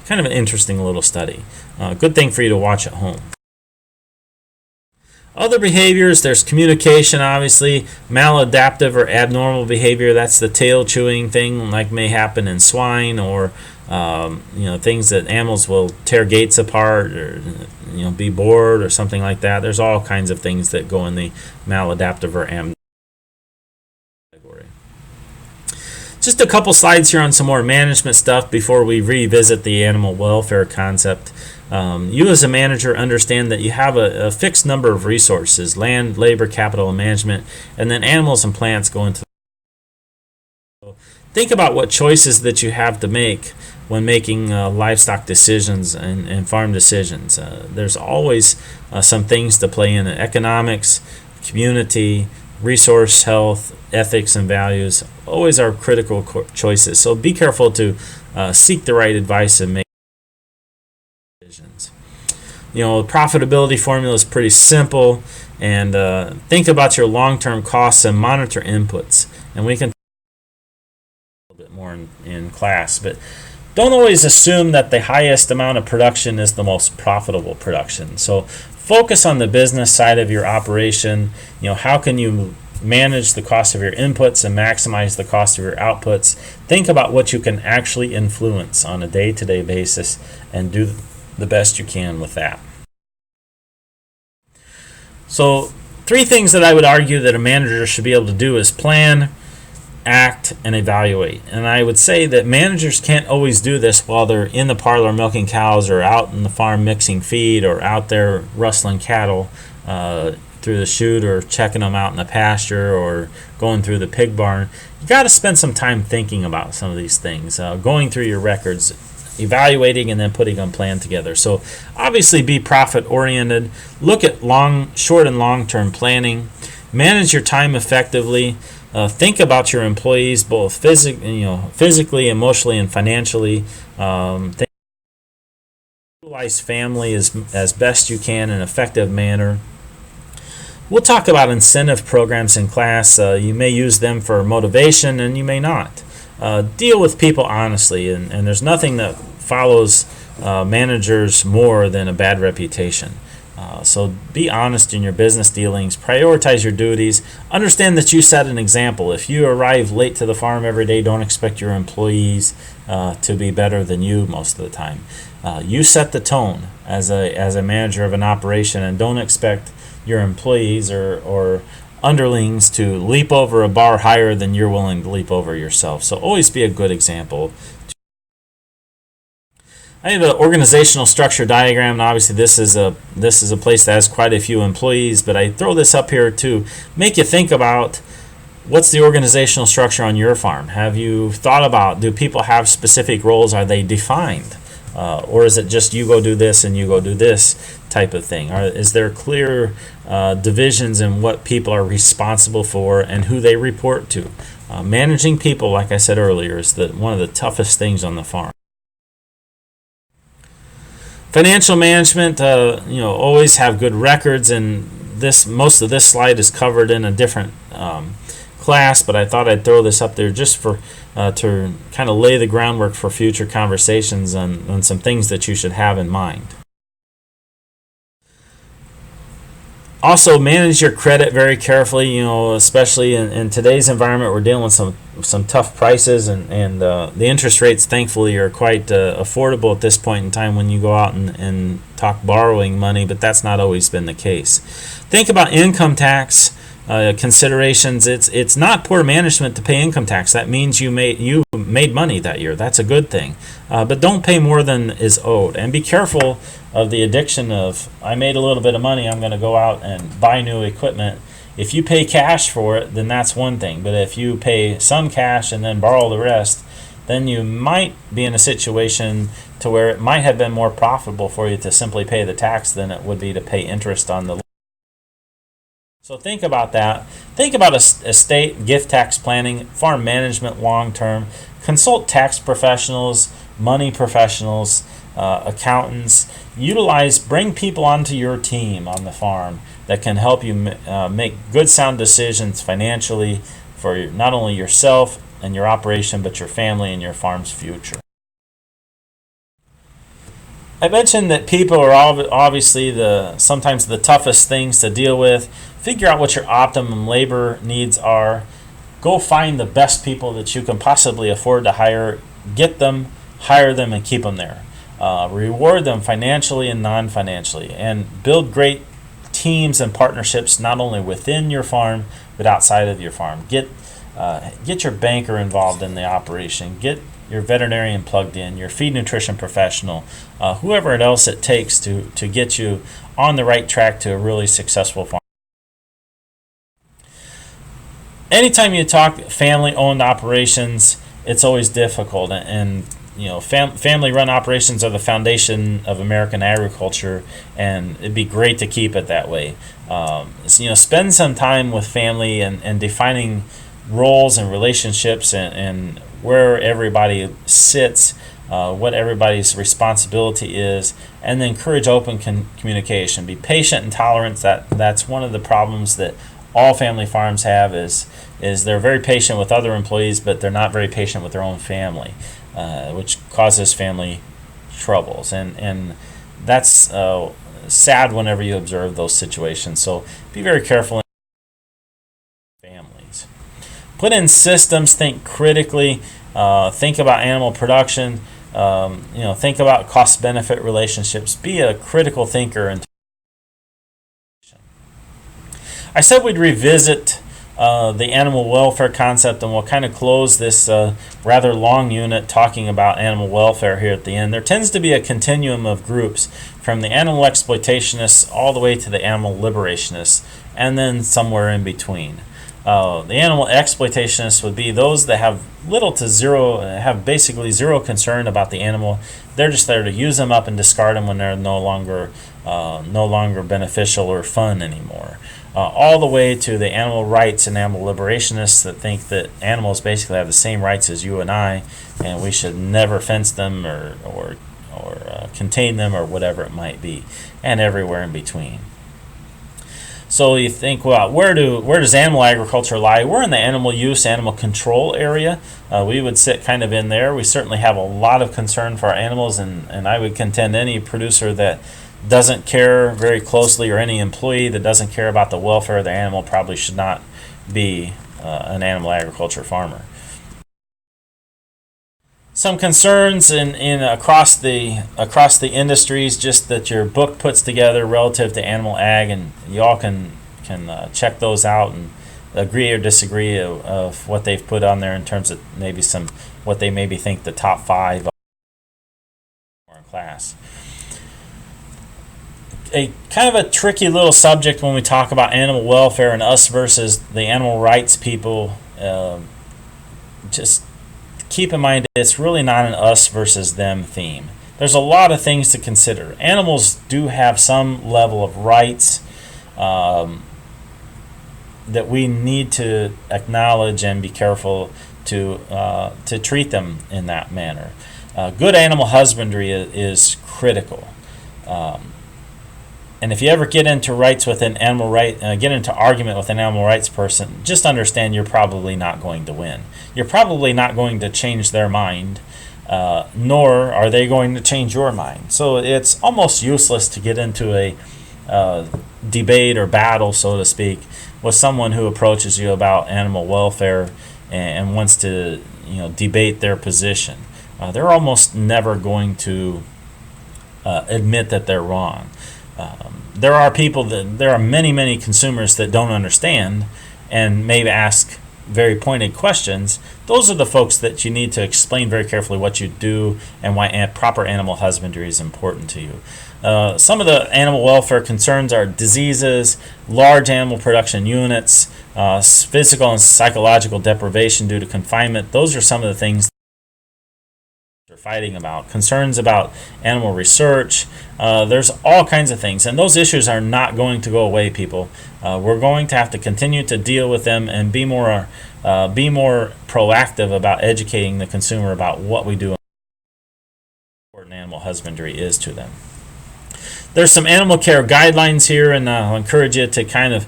Kind of an interesting little study. Good thing for you to watch at home. Other behaviors, there's communication, obviously. Maladaptive or abnormal behavior, that's the tail chewing thing, like may happen in swine, or things that animals will tear gates apart, or be bored or something like that. There's all kinds of things that go in the maladaptive or abnormal category. Just a couple slides here on some more management stuff before we revisit the animal welfare concept. You as a manager understand that you have a fixed number of resources: land, labor, capital, and management, and then animals and plants go into. So think about what choices that you have to make when making livestock decisions and farm decisions. There's always some things to play in: economics, community, resource health, ethics, and values. Always are critical choices. So be careful to seek the right advice and make decisions. The profitability formula is pretty simple, and think about your long-term costs and monitor inputs. And we can talk a little bit more in class, but don't always assume that the highest amount of production is the most profitable production. So focus on the business side of your operation. How can you manage the cost of your inputs and maximize the cost of your outputs? Think about what you can actually influence on a day-to-day basis and do the best you can with that. So 3 things that I would argue that a manager should be able to do is plan, act, and evaluate. And I would say that managers can't always do this while they're in the parlor milking cows, or out in the farm mixing feed, or out there rustling cattle through the chute, or checking them out in the pasture, or going through the pig barn. You got to spend some time thinking about some of these things, going through your records, evaluating and then putting a plan together. So obviously be profit oriented, look at short and long-term planning, manage your time effectively, think about your employees both physically, emotionally, and financially. Utilize family as best you can in an effective manner. We'll talk about incentive programs in class. You may use them for motivation and you may not. Deal with people honestly, and there's nothing that follows managers more than a bad reputation. So be honest in your business dealings, prioritize your duties, understand that you set an example. If you arrive late to the farm every day, don't expect your employees to be better than you most of the time. You set the tone as a manager of an operation, and don't expect your employees or underlings to leap over a bar higher than you're willing to leap over yourself. So always be a good example. I have an organizational structure diagram, and obviously this is a place that has quite a few employees, but I throw this up here to make you think about what's the organizational structure on your farm. Have you thought about, do people have specific roles? Are they defined? Or is it just you go do this and you go do this type of thing? Is there clear divisions in what people are responsible for and who they report to? Managing people, like I said earlier, is one of the toughest things on the farm. Financial management, always have good records, and most of this slide is covered in a different class, but I thought I'd throw this up there just for to kind of lay the groundwork for future conversations on some things that you should have in mind. Also, manage your credit very carefully, especially in today's environment. We're dealing with some tough prices, and the interest rates, thankfully, are quite affordable at this point in time when you go out and talk borrowing money, but that's not always been the case. Think about income tax considerations. It's not poor management to pay income tax. That means you made money that year. That's a good thing. But don't pay more than is owed, and be careful of the addiction of, I made a little bit of money, I'm going to go out and buy new equipment. If you pay cash for it, then that's one thing. But if you pay some cash and then borrow the rest, then you might be in a situation to where it might have been more profitable for you to simply pay the tax than it would be to pay interest on the loan. So think about that. Think about estate, gift tax planning, farm management long term. Consult tax professionals, money professionals, accountants. Bring people onto your team on the farm that can help you make good, sound decisions financially for not only yourself and your operation, but your family and your farm's future. I mentioned that people are obviously sometimes the toughest things to deal with. Figure out what your optimum labor needs are. Go find the best people that you can possibly afford to hire. Get them, hire them, and keep them there. Reward them financially and non-financially, and build great teams and partnerships not only within your farm but outside of your farm. Get your banker involved in the operation. Get your veterinarian plugged in, your feed nutrition professional, whoever else it takes to get you on the right track to a really successful farm. Anytime you talk family-owned operations, it's always difficult, and family-run operations are the foundation of American agriculture, and it'd be great to keep it that way. Spend some time with family and defining roles and relationships and where everybody sits, what everybody's responsibility is, and then encourage open communication. Be patient and tolerant. That's one of the problems that all family farms have is they're very patient with other employees, but they're not very patient with their own family, which causes family troubles. And that's sad whenever you observe those situations. So be very careful in families. Put in systems, think critically, think about animal production, think about cost-benefit relationships. Be a critical thinker. I said we'd revisit the animal welfare concept, and we'll kind of close this rather long unit talking about animal welfare here at the end. There tends to be a continuum of groups from the animal exploitationists all the way to the animal liberationists, and then somewhere in between. The animal exploitationists would be those that have have basically zero concern about the animal. They're just there to use them up and discard them when they're no longer beneficial or fun anymore. All the way to the animal rights and animal liberationists that think that animals basically have the same rights as you and I, and we should never fence them or contain them or whatever it might be, and everywhere in between. So you think, well, where does animal agriculture lie? We're in the animal use, animal control area. We would sit kind of in there. We certainly have a lot of concern for our animals, and I would contend any producer that doesn't care very closely, or any employee that doesn't care about the welfare of the animal, probably should not be an animal agriculture farmer. Some concerns in across the industries, just that your book puts together relative to animal ag, and you all can check those out and agree or disagree of what they've put on there in terms of maybe what they maybe think the top 5 are in class. A kind of a tricky little subject when we talk about animal welfare and us versus the animal rights people. Just keep in mind it's really not an us versus them theme. There's a lot of things to consider. Animals do have some level of rights that we need to acknowledge and be careful to treat them in that manner. Good animal husbandry is critical. And if you ever get into argument with an animal rights person, just understand you're probably not going to win. You're probably not going to change their mind, nor are they going to change your mind. So it's almost useless to get into a debate or battle, so to speak, with someone who approaches you about animal welfare and wants to debate their position. They're almost never going to admit that they're wrong. There are many consumers that don't understand and maybe ask very pointed questions. Those are the folks that you need to explain very carefully what you do and why proper animal husbandry is important to you. Some of the animal welfare concerns are diseases, large animal production units, physical and psychological deprivation due to confinement. Those are some of the things they're fighting about. Concerns about animal research. There's all kinds of things, and those issues are not going to go away, people. We're going to have to continue to deal with them and be more proactive about educating the consumer about what we do and how important animal husbandry is to them. There's some animal care guidelines here, and I'll encourage you to kind of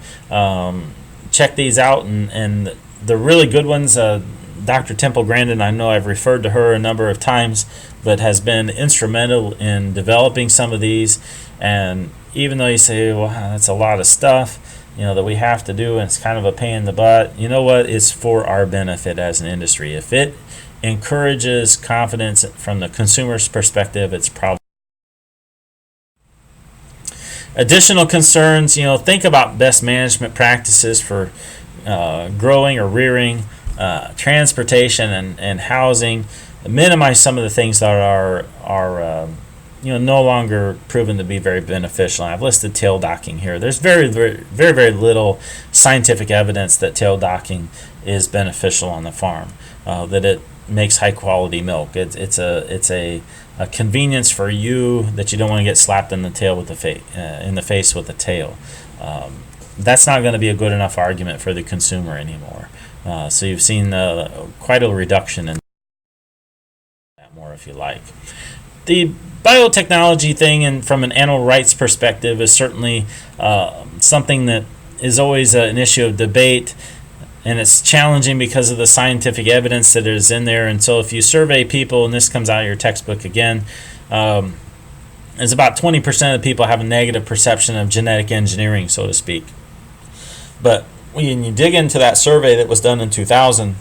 check these out, and the really good ones. Dr. Temple Grandin, I know I've referred to her a number of times, but has been instrumental in developing some of these. And even though you say, well, that's a lot of stuff, that we have to do, and it's kind of a pain in the butt, you know what? It's for our benefit as an industry. If it encourages confidence from the consumer's perspective, it's probably. Additional concerns, think about best management practices for growing or rearing, transportation and housing. Minimize some of the things that are no longer proven to be very beneficial. I've listed tail docking here. There's very little scientific evidence that tail docking is beneficial on the farm. That it makes high quality milk. It's a convenience for you that you don't want to get slapped in the tail with in the face with a tail. That's not going to be a good enough argument for the consumer anymore. So you've seen quite a reduction in that more, if you like. The biotechnology thing, and from an animal rights perspective, is certainly something that is always an issue of debate, and it's challenging because of the scientific evidence that is in there. And so if you survey people, and this comes out of your textbook again, it's about 20% of people have a negative perception of genetic engineering, so to speak. But when you dig into that survey that was done in 2000,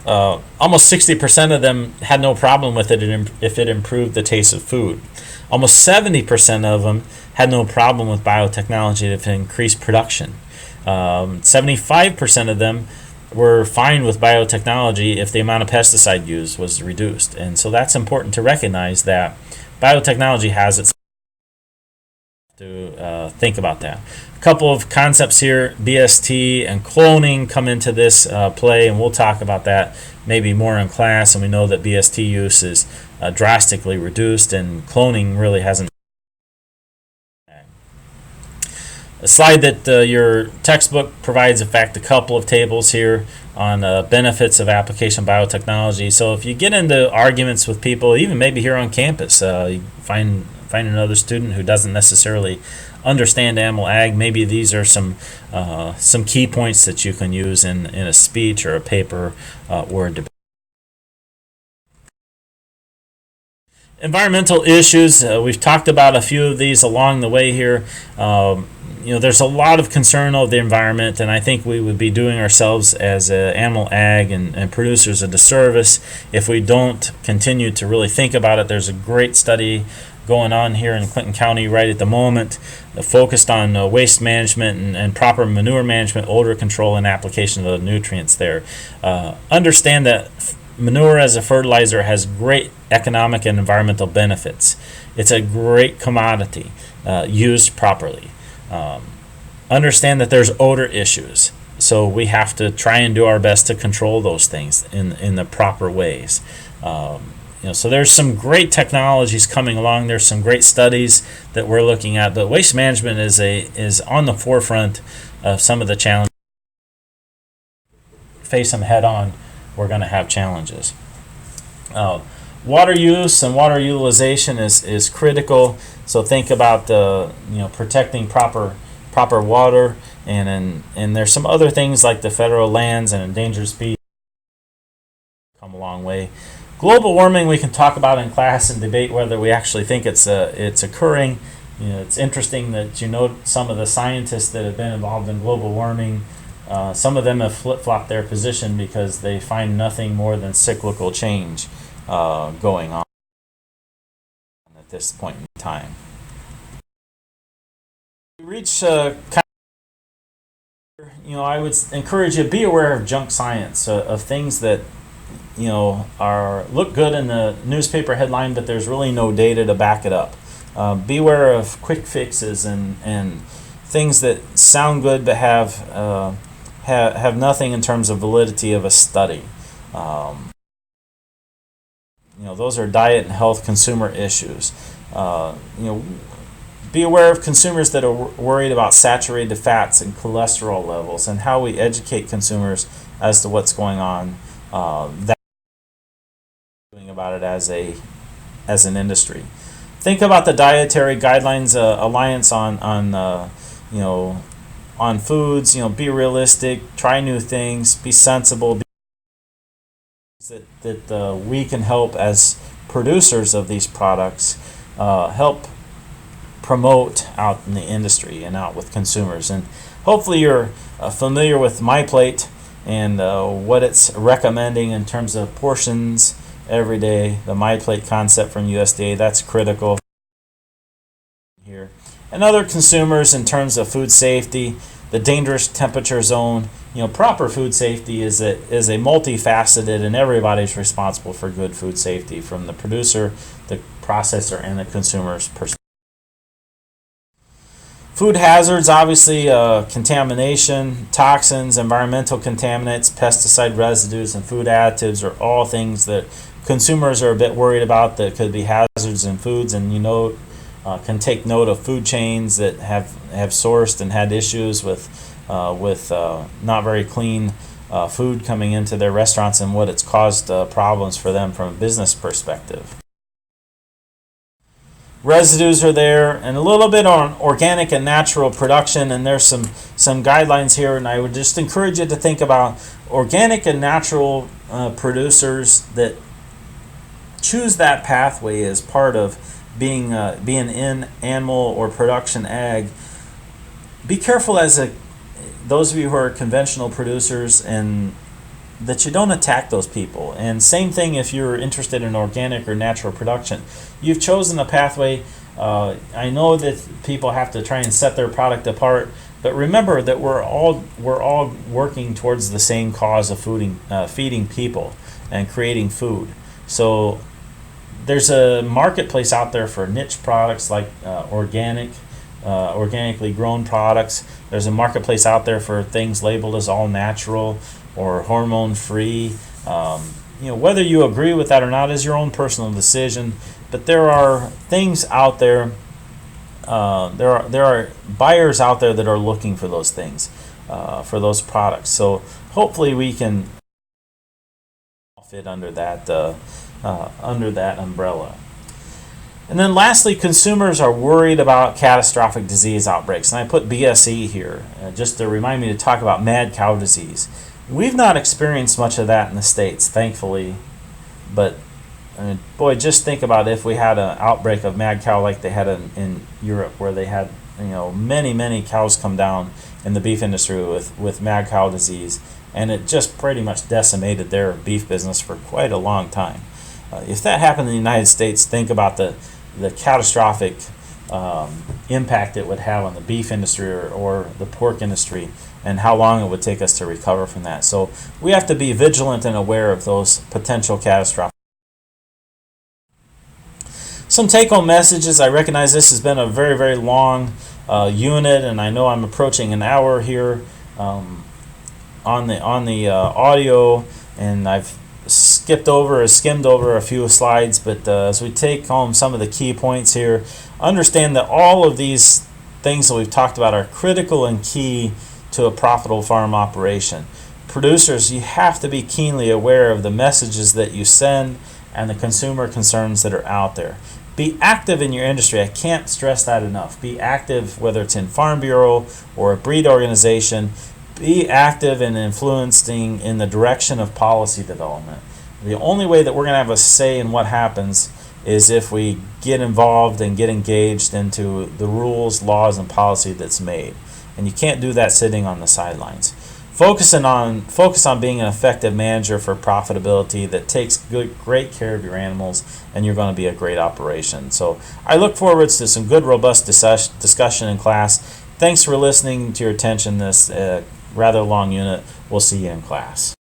almost 60% of them had no problem with it if it improved the taste of food. Almost 70% of them had no problem with biotechnology if it increased production. 75% of them were fine with biotechnology if the amount of pesticide used was reduced. And so that's important to recognize, that biotechnology has its to think about that. A couple of concepts here, BST and cloning come into this play, and we'll talk about that maybe more in class. And we know that BST use is drastically reduced, and cloning really hasn't. A slide that your textbook provides, in fact, a couple of tables here on benefits of application biotechnology. So if you get into arguments with people, even maybe here on campus, you find another student who doesn't necessarily understand animal ag, maybe these are some key points that you can use in a speech or a paper or a debate. Environmental issues, we've talked about a few of these along the way here. There's a lot of concern of the environment, and I think we would be doing ourselves as animal ag and producers a disservice if we don't continue to really think about it. There's a great study going on here in Clinton County right at the moment, focused on waste management and proper manure management, odor control, and application of the nutrients there. Understand that manure as a fertilizer has great economic and environmental benefits. It's a great commodity used properly. Understand that there's odor issues, so we have to try and do our best to control those things in the proper ways. So there's some great technologies coming along. There's some great studies that we're looking at, but waste management is on the forefront of some of the challenges. Face them head on, we're going to have challenges. Water use and water utilization is critical. So think about protecting proper water, and there's some other things like the federal lands and endangered species come a long way. Global warming we can talk about in class and debate whether we actually think it's occurring. It's interesting that some of the scientists that have been involved in global warming, some of them have flip-flopped their position because they find nothing more than cyclical change going on at this point in time. We reach I would encourage you to be aware of junk science, of things that look good in the newspaper headline, but there's really no data to back it up. Beware of quick fixes and things that sound good but have nothing in terms of validity of a study. Those are diet and health consumer issues. Be aware of consumers that are worried about saturated fats and cholesterol levels, and how we educate consumers as to what's going on. About it as an industry. Think about the Dietary Guidelines Alliance on foods. Be realistic, try new things, be sensible. That we can help as producers of these products help promote out in the industry and out with consumers. And hopefully you're familiar with MyPlate and what it's recommending in terms of portions every day. The MyPlate concept from USDA, that's critical here. And other consumers in terms of food safety, the dangerous temperature zone. Proper food safety is a multifaceted, and everybody's responsible for good food safety, from the producer, the processor, and the consumer's perspective. Food hazards, obviously, contamination, toxins, environmental contaminants, pesticide residues, and food additives are all things that consumers are a bit worried about that could be hazards in foods, and can take note of food chains that have sourced and had issues with not very clean food coming into their restaurants, and what it's caused problems for them from a business perspective. Residues are there, and a little bit on organic and natural production, and there's some guidelines here, and I would just encourage you to think about organic and natural producers that choose that pathway as part of being in animal or production ag. Be careful those of you who are conventional producers, and that you don't attack those people. And same thing if you're interested in organic or natural production. You've chosen a pathway. I know that people have to try and set their product apart, but remember that we're all working towards the same cause of feeding people and creating food. So there's a marketplace out there for niche products like organic organically grown products. There's a marketplace out there for things labeled as all natural or hormone free. Whether you agree with that or not is your own personal decision, but there are things out there. There are buyers out there that are looking for those things, for those products. So hopefully we can fit under that umbrella. And then lastly, consumers are worried about catastrophic disease outbreaks. And I put BSE here just to remind me to talk about mad cow disease. We've not experienced much of that in the States, thankfully. But, boy, just think about if we had an outbreak of mad cow like they had in Europe, where they had many cows come down in the beef industry with mad cow disease. And it just pretty much decimated their beef business for quite a long time. If that happened in the United States, think about the catastrophic impact it would have on the beef industry or the pork industry, and how long it would take us to recover from that. So we have to be vigilant and aware of those potential catastrophic. Some take-home messages. I recognize this has been a very, very long unit, and I know I'm approaching an hour here on the audio, and I've skimmed over a few slides, but as we take home some of the key points here, understand that all of these things that we've talked about are critical and key to a profitable farm operation. Producers, you have to be keenly aware of the messages that you send and the consumer concerns that are out there. Be active in your industry. I can't stress that enough. Be active, whether it's in Farm Bureau or a breed organization. Be active and influencing in the direction of policy development. The only way that we're going to have a say in what happens is if we get involved and get engaged into the rules, laws, and policy that's made. And you can't do that sitting on the sidelines. Focus on being an effective manager for profitability that takes great care of your animals, and you're going to be a great operation. So I look forward to some good, robust discussion in class. Thanks for listening to your attention this rather long unit. We'll see you in class.